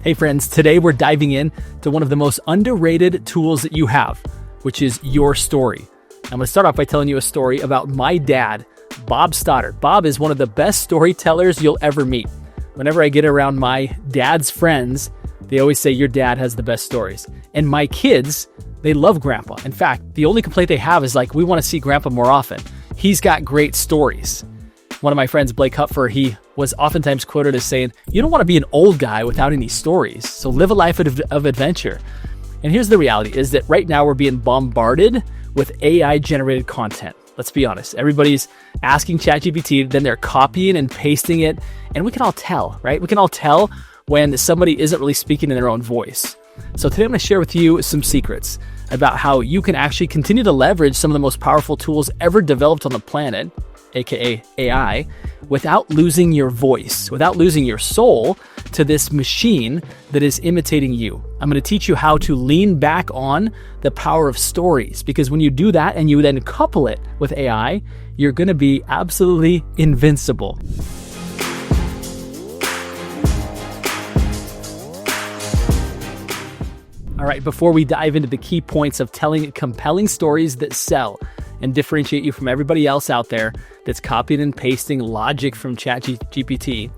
Hey friends, today we're diving in to one of the most underrated tools that you have, which is your story. I'm going to start off by telling you a story about my dad, Bob Stoddard. Bob is one of the best storytellers you'll ever meet. Whenever I get around my dad's friends, they always say your dad has the best stories. And my kids, they love Grandpa. In fact, the only complaint they have is we want to see Grandpa more often. He's got great stories. One of my friends, Blake Hupfer, he was oftentimes quoted as saying, you don't want to be an old guy without any stories, so live a life of adventure. And here's the reality, is that right now we're being bombarded with AI-generated content. Let's be honest. Everybody's asking ChatGPT, then they're copying and pasting it, and we can all tell, right? We can all tell when somebody isn't really speaking in their own voice. So today I'm going to share with you some secrets about how you can actually continue to leverage some of the most powerful tools ever developed on the planet, aka AI, without losing your voice, without losing your soul to this machine that is imitating you. I'm going to teach you how to lean back on the power of stories, because when you do that and you then couple it with AI, you're going to be absolutely invincible. All right, before we dive into the key points of telling compelling stories that sell and differentiate you from everybody else out there that's copying and pasting logic from ChatGPT,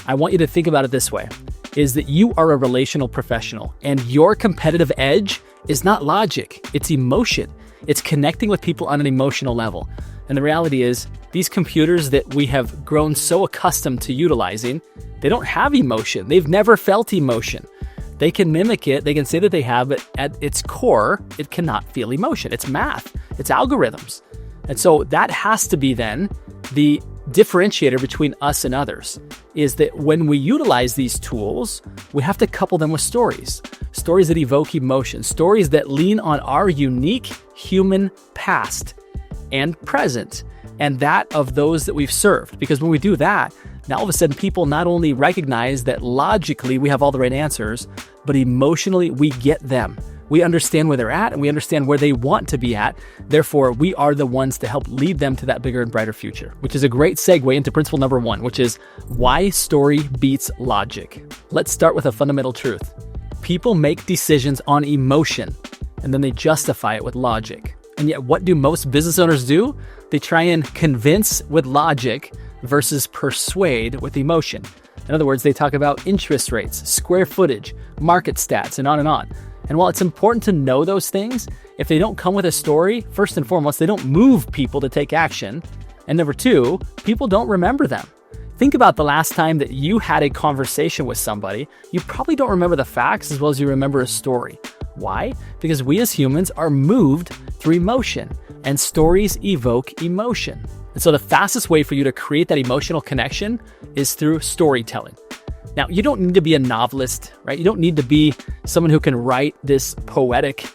I want you to think about it this way, is that you are a relational professional and your competitive edge is not logic, it's emotion. It's connecting with people on an emotional level. And the reality is, these computers that we have grown so accustomed to utilizing, they don't have emotion. They've never felt emotion. They can mimic it, they can say that they have, but at its core, it cannot feel emotion. It's math, it's algorithms. And so that has to be then the differentiator between us and others, is that when we utilize these tools, we have to couple them with stories that evoke emotion, stories that lean on our unique human past and present, and that of those that we've served. Because when we do that, now all of a sudden people not only recognize that logically we have all the right answers, but emotionally we get them. We understand where they're at and we understand where they want to be at. Therefore, we are the ones to help lead them to that bigger and brighter future, which is a great segue into principle number 1, which is why story beats logic. Let's start with a fundamental truth. People make decisions on emotion and then they justify it with logic. And yet what do most business owners do? They try and convince with logic versus persuade with emotion. In other words, they talk about interest rates, square footage, market stats, and on and on. And while it's important to know those things, if they don't come with a story, first and foremost, they don't move people to take action. And number 2, people don't remember them. Think about the last time that you had a conversation with somebody. You probably don't remember the facts as well as you remember a story. Why? Because we as humans are moved through emotion, and stories evoke emotion. And so the fastest way for you to create that emotional connection is through storytelling. Now, you don't need to be a novelist, right? You don't need to be someone who can write this poetic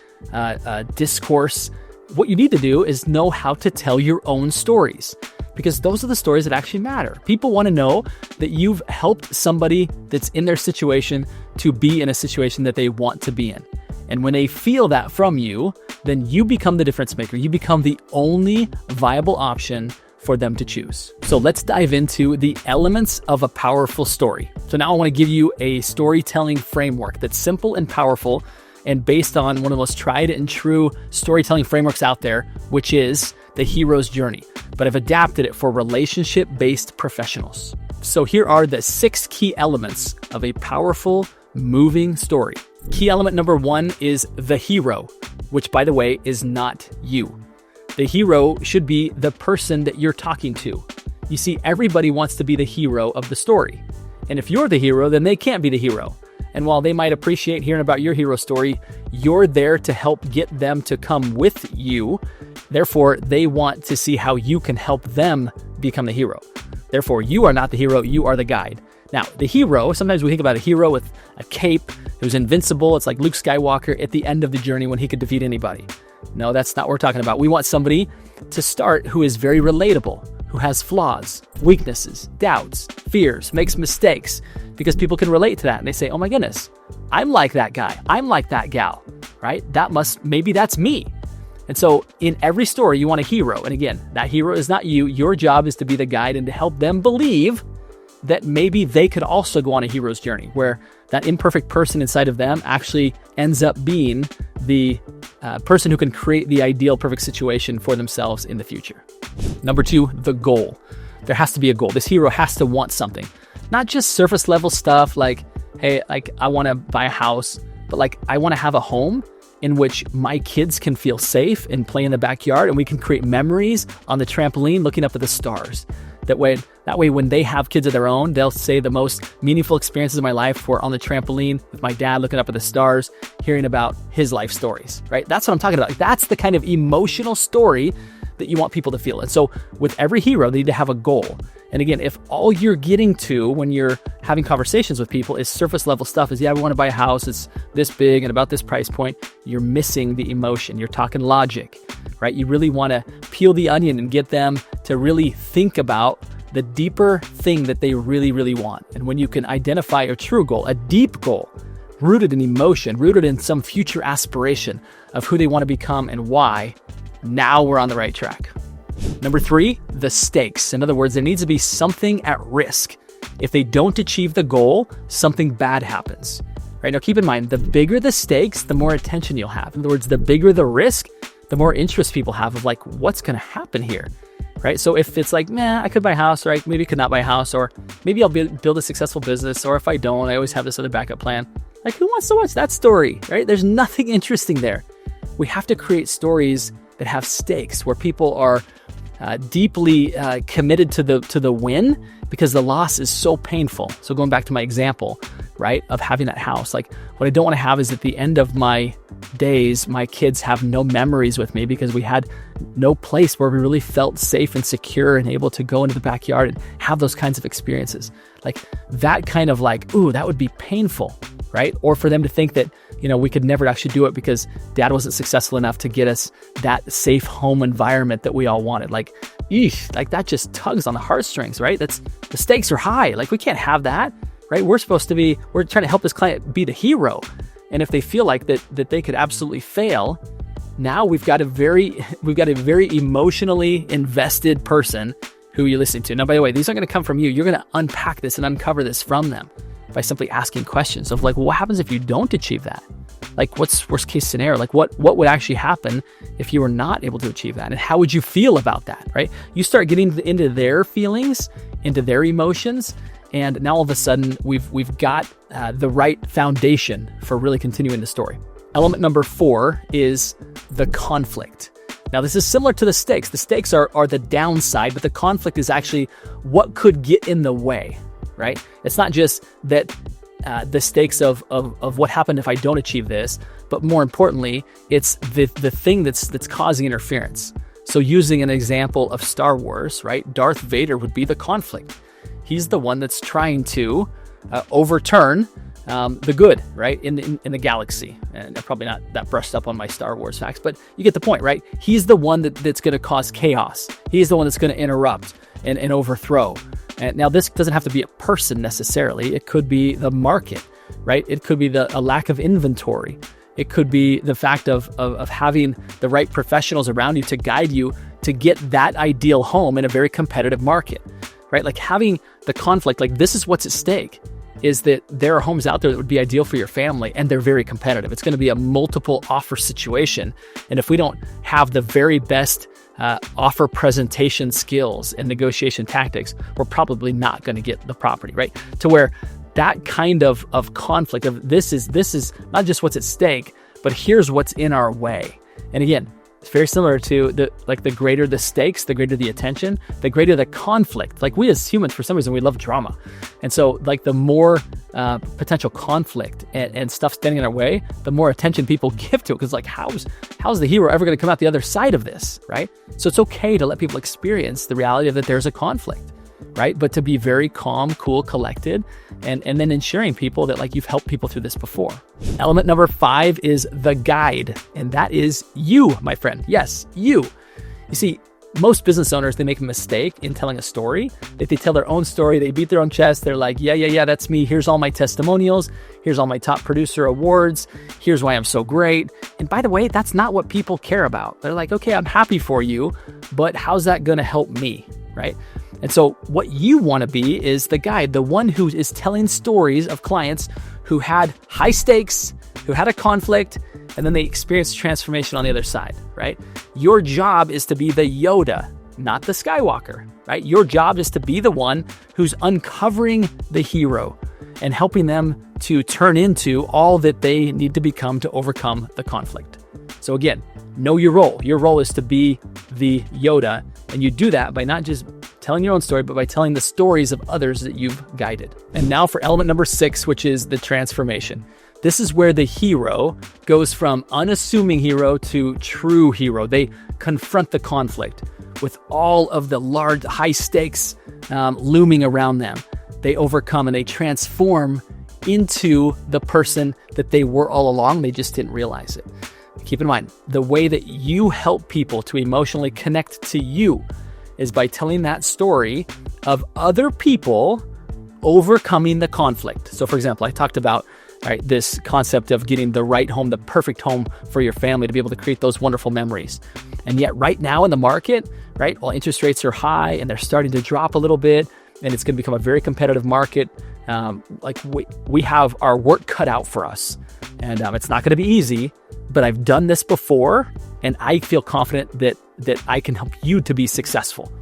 discourse. What you need to do is know how to tell your own stories, because those are the stories that actually matter. People want to know that you've helped somebody that's in their situation to be in a situation that they want to be in. And when they feel that from you, then you become the difference maker. You become the only viable option for them to choose. So let's dive into the elements of a powerful story. So now I want to give you a storytelling framework that's simple and powerful and based on one of the most tried and true storytelling frameworks out there, which is the hero's journey. But I've adapted it for relationship-based professionals. So here are the 6 key elements of a powerful, moving story. Key element number 1 is the hero, which, by the way, is not you. The hero should be the person that you're talking to. You see, everybody wants to be the hero of the story. And if you're the hero, then they can't be the hero. And while they might appreciate hearing about your hero story, you're there to help get them to come with you. Therefore, they want to see how you can help them become the hero. Therefore, you are not the hero, you are the guide. Now, the hero, sometimes we think about a hero with a cape who's invincible. It's like Luke Skywalker at the end of the journey when he could defeat anybody. No, that's not what we're talking about. We want somebody to start who is very relatable, who has flaws, weaknesses, doubts, fears, makes mistakes, because people can relate to that. And they say, oh my goodness, I'm like that guy. I'm like that gal, right? Maybe that's me. And so in every story, you want a hero. And again, that hero is not you. Your job is to be the guide and to help them believe that maybe they could also go on a hero's journey where that imperfect person inside of them actually ends up being the person who can create the ideal perfect situation for themselves in the future. Number 2, the goal. There has to be a goal. This hero has to want something, not just surface level stuff like, hey, like I want to buy a house, but like I want to have a home in which my kids can feel safe and play in the backyard, and we can create memories on the trampoline looking up at the stars. That way, when they have kids of their own, they'll say the most meaningful experiences of my life were on the trampoline with my dad looking up at the stars, hearing about his life stories, right? That's what I'm talking about. That's the kind of emotional story that you want people to feel. And so with every hero, they need to have a goal. And again, if all you're getting to when you're having conversations with people is surface level stuff, is, yeah, we want to buy a house, it's this big and about this price point, you're missing the emotion. You're talking logic, right? You really want to peel the onion and get them to really think about the deeper thing that they really, really want. And when you can identify a true goal, a deep goal, rooted in emotion, rooted in some future aspiration of who they want to become and why, now we're on the right track. Number 3, the stakes. In other words, there needs to be something at risk. If they don't achieve the goal, something bad happens. Right now, keep in mind, the bigger the stakes, the more attention you'll have. In other words, the bigger the risk, the more interest people have of like, what's going to happen here? Right? So if it's like, I could buy a house, or I maybe could not buy a house, or maybe I'll build a successful business, or if I don't, I always have this other backup plan. Like, who wants to watch that story, right? There's nothing interesting there. We have to create stories that have stakes, where people are deeply committed to the win because the loss is so painful. So going back to my example, right, of having that house, like what I don't want to have is at the end of my days, my kids have no memories with me because we had no place where we really felt safe and secure and able to go into the backyard and have those kinds of experiences. Like that kind of like, ooh, that would be painful, right? Or for them to think that, we could never actually do it because dad wasn't successful enough to get us that safe home environment that we all wanted. Like, eesh, like that just tugs on the heartstrings, right? The stakes are high. Like we can't have that, right? We're trying to help this client be the hero. And if they feel like that they could absolutely fail, now we've got a very emotionally invested person who you're listening to. Now, by the way, these aren't going to come from you. You're going to unpack this and uncover this from them by simply asking questions of like, well, what happens if you don't achieve that? Like, what's worst case scenario? Like, what would actually happen if you were not able to achieve that? And how would you feel about that, right? You start getting into their feelings, into their emotions, and now all of a sudden we've got the right foundation for really continuing the story. Element number 4 is the conflict. Now, this is similar to the stakes. The stakes are the downside, but the conflict is actually what could get in the way, right? It's not just that the stakes of what happened if I don't achieve this, but more importantly, it's the thing that's causing interference. So using an example of Star Wars, right? Darth Vader would be the conflict. He's the one that's trying to overturn the good, right, in the galaxy. And I'm probably not that brushed up on my Star Wars facts, but you get the point, right? He's the one that's going to cause chaos. He's the one that's going to interrupt and overthrow. And now this doesn't have to be a person necessarily. It could be the market, right? It could be a lack of inventory. It could be the fact of having the right professionals around you to guide you to get that ideal home in a very competitive market, right? Like having the conflict, like this is what's at stake, is that there are homes out there that would be ideal for your family and they're very competitive. It's going to be a multiple offer situation. And if we don't have the very best offer presentation skills and negotiation tactics, we're probably not going to get the property, right? To where that kind of conflict of this is not just what's at stake, but here's what's in our way. And again, it's very similar to the greater the stakes, the greater the attention, the greater the conflict. Like we as humans, for some reason, we love drama. And so like the more potential conflict and stuff standing in our way, the more attention people give to it. Because like, how's the hero ever going to come out the other side of this, right? So it's okay to let people experience the reality of that there's a conflict, right? But to be very calm, cool, collected, and then ensuring people that like you've helped people through this before. Element number 5 is the guide, and that is you, my friend. Yes, you. You see, most business owners, they make a mistake in telling a story. If they tell their own story, they beat their own chest. They're like, yeah, that's me. Here's all my testimonials. Here's all my top producer awards. Here's why I'm so great. And by the way, that's not what people care about. They're like, okay, I'm happy for you, but how's that going to help me, right? And so what you want to be is the guy, the one who is telling stories of clients who had high stakes, who had a conflict, and then they experienced transformation on the other side, right? Your job is to be the Yoda, not the Skywalker, right? Your job is to be the one who's uncovering the hero and helping them to turn into all that they need to become to overcome the conflict. So again, know your role. Your role is to be the Yoda, and you do that by not just telling your own story, but by telling the stories of others that you've guided. And now for element number 6, which is the transformation. This is where the hero goes from unassuming hero to true hero. They confront the conflict with all of the large, high stakes looming around them. They overcome and they transform into the person that they were all along. They just didn't realize it. Keep in mind, the way that you help people to emotionally connect to you is by telling that story of other people overcoming the conflict. So for example, I talked about this concept of getting the right home, the perfect home for your family to be able to create those wonderful memories. And yet right now in the market, right, while interest rates are high and they're starting to drop a little bit, and it's going to become a very competitive market, we have our work cut out for us. And it's not going to be easy, but I've done this before, and I feel confident that I can help you to be successful,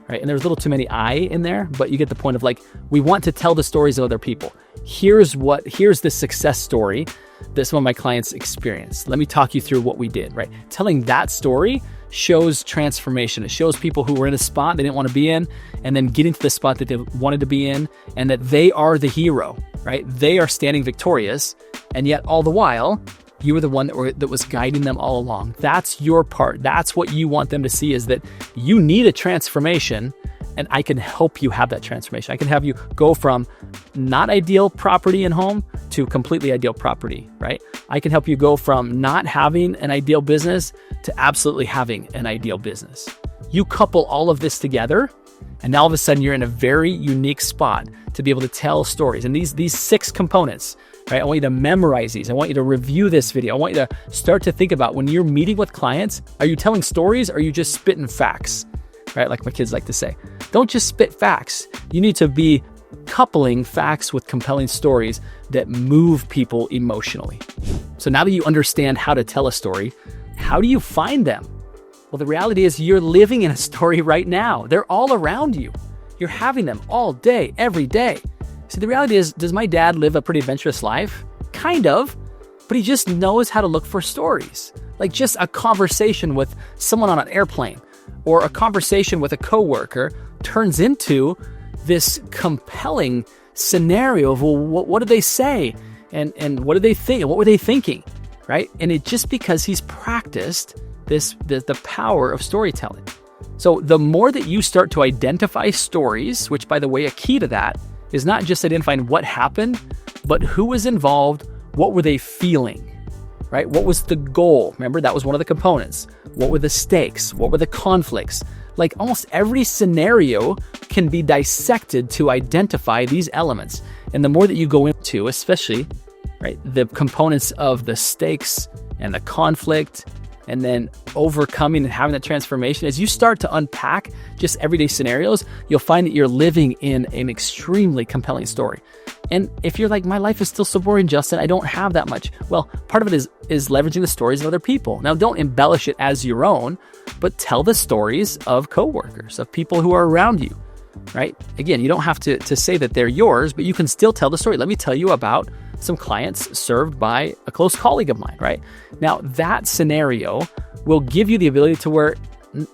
right? And there's a little too many I in there, but you get the point of we want to tell the stories of other people. Here's the success story that some of my clients experienced. Let me talk you through what we did, right? Telling that story shows transformation. It shows people who were in a spot they didn't want to be in, and then getting to the spot that they wanted to be in, and that they are the hero, right? They are standing victorious, and yet all the while, you were the one that was guiding them all along. That's your part. That's what you want them to see, is that you need a transformation, and I can help you have that transformation. I can have you go from not ideal property and home to completely ideal property, right? I can help you go from not having an ideal business to absolutely having an ideal business. You couple all of this together, and now all of a sudden you're in a very unique spot to be able to tell stories. And these 6 components, right? I want you to memorize these. I want you to review this video. I want you to start to think about when you're meeting with clients, are you telling stories or are you just spitting facts, right? Like my kids like to say, don't just spit facts. You need to be coupling facts with compelling stories that move people emotionally. So now that you understand how to tell a story, how do you find them? Well, the reality is you're living in a story right now. They're all around you. You're having them all day, every day. See, the reality is, does my dad live a pretty adventurous life? Kind of, but he just knows how to look for stories. Like just a conversation with someone on an airplane or a conversation with a coworker turns into this compelling scenario of, well, what did they say? And what did they think? What were they thinking? Right? And it just because he's practiced the power of storytelling. So the more that you start to identify stories, which by the way, a key to that is not just identifying what happened, but who was involved, what were they feeling, right? What was the goal? Remember, that was one of the components. What were the stakes? What were the conflicts? Like almost every scenario can be dissected to identify these elements. And the more that you go into, especially, right, the components of the stakes and the conflict, and then overcoming and having that transformation, as you start to unpack just everyday scenarios, you'll find that you're living in an extremely compelling story. And if you're like, my life is still so boring, Justin, I don't have that much. Well, part of it is leveraging the stories of other people. Now, don't embellish it as your own, but tell the stories of coworkers, of people who are around you, right? Again, you don't have to say that they're yours, but you can still tell the story. Let me tell you about some clients served by a close colleague of mine, right? Now, that scenario will give you the ability to where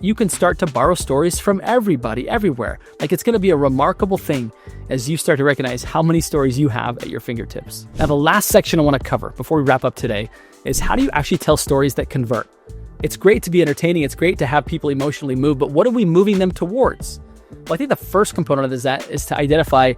you can start to borrow stories from everybody, everywhere. Like it's going to be a remarkable thing as you start to recognize how many stories you have at your fingertips. Now, the last section I want to cover before we wrap up today is how do you actually tell stories that convert? It's great to be entertaining. It's great to have people emotionally moved, but what are we moving them towards? Well, I think the first component of this is to identify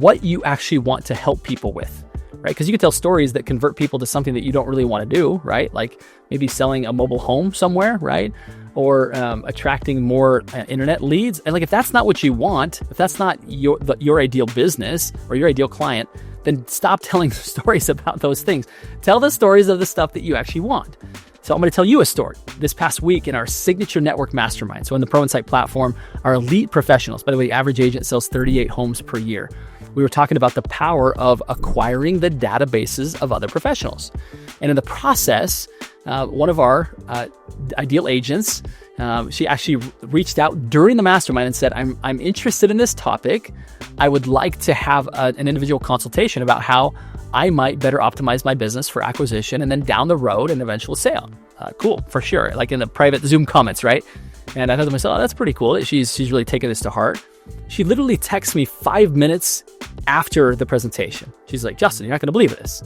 what you actually want to help people with. Right? Because you can tell stories that convert people to something that you don't really want to do, right? Like maybe selling a mobile home somewhere, right? Or attracting more internet leads. And like, if that's not what you want, if that's not your ideal business or your ideal client, then stop telling stories about those things. Tell the stories of the stuff that you actually want. So I'm going to tell you a story. This past week in our signature network mastermind, so in the ProInsight platform, our elite professionals, by the way, the average agent sells 38 homes per year. We were talking about the power of acquiring the databases of other professionals. And in the process, one of our ideal agents, she actually reached out during the mastermind and said, I'm interested in this topic. I would like to have an individual consultation about how I might better optimize my business for acquisition and then down the road an eventual sale. Cool, for sure. Like in the private Zoom comments, right? And I thought to myself, oh, that's pretty cool. She's really taking this to heart. She literally texts me 5 minutes after the presentation. She's like, Justin, you're not going to believe this.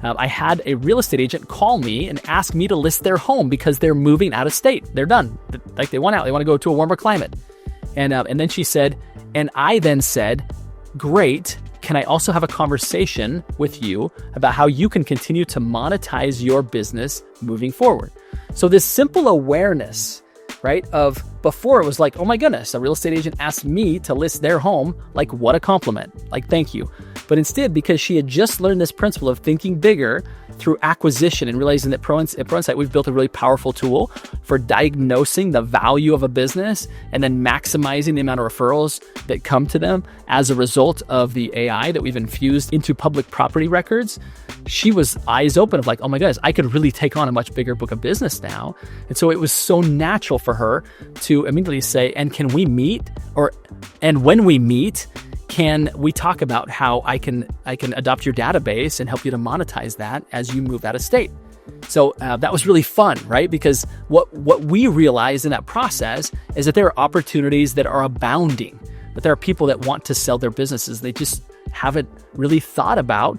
I had a real estate agent call me and ask me to list their home because they're moving out of state. They're done. Like they want out. They want to go to a warmer climate. And then she said, and I then said, great. Can I also have a conversation with you about how you can continue to monetize your business moving forward? So this simple awareness, right, of before it was like, oh my goodness, a real estate agent asked me to list their home. Like, what a compliment. Like, thank you. But instead, because she had just learned this principle of thinking bigger through acquisition and realizing that at ProInsight, we've built a really powerful tool for diagnosing the value of a business and then maximizing the amount of referrals that come to them as a result of the AI that we've infused into public property records. She was eyes open of like, oh my goodness, I could really take on a much bigger book of business now. And so it was so natural for her to immediately say, and can we meet? And when we meet, can we talk about how I can adopt your database and help you to monetize that as you move out of state? So that was really fun, right? Because what we realized in that process is that there are opportunities that are abounding, but there are people that want to sell their businesses. They just haven't really thought about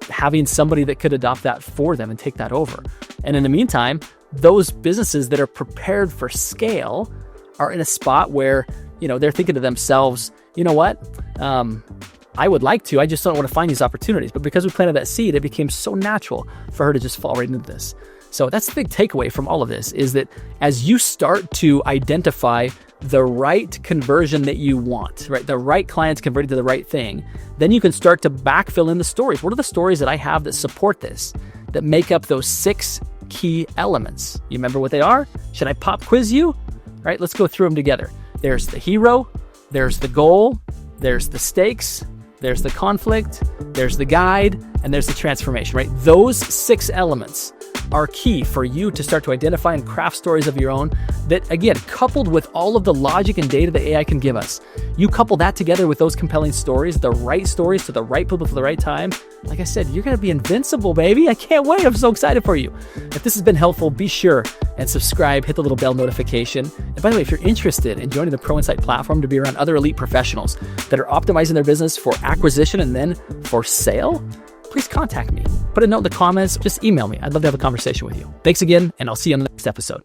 having somebody that could adopt that for them and take that over. And in the meantime, those businesses that are prepared for scale are in a spot where, they're thinking to themselves, you know what? I would like to, I just don't want to find these opportunities. But because we planted that seed, it became so natural for her to just fall right into this. So that's the big takeaway from all of this, is that as you start to identify the right conversion that you want, right? The right clients converting to the right thing, then you can start to backfill in the stories. What are the stories that I have that support this, that make up those 6 key elements? You remember what they are? Should I pop quiz you? All right, let's go through them together. There's the hero, there's the goal, there's the stakes, there's the conflict, there's the guide, and there's the transformation, right? Those 6 elements are key for you to start to identify and craft stories of your own that, again, coupled with all of the logic and data that AI can give us, you couple that together with those compelling stories, the right stories to the right people at the right time. Like I said, you're going to be invincible, baby. I can't wait. I'm so excited for you. If this has been helpful, be sure and subscribe, hit the little bell notification. And by the way, if you're interested in joining the ProInsight platform to be around other elite professionals that are optimizing their business for acquisition and then for sale, please contact me. Put a note in the comments. Just email me. I'd love to have a conversation with you. Thanks again, and I'll see you on the next episode.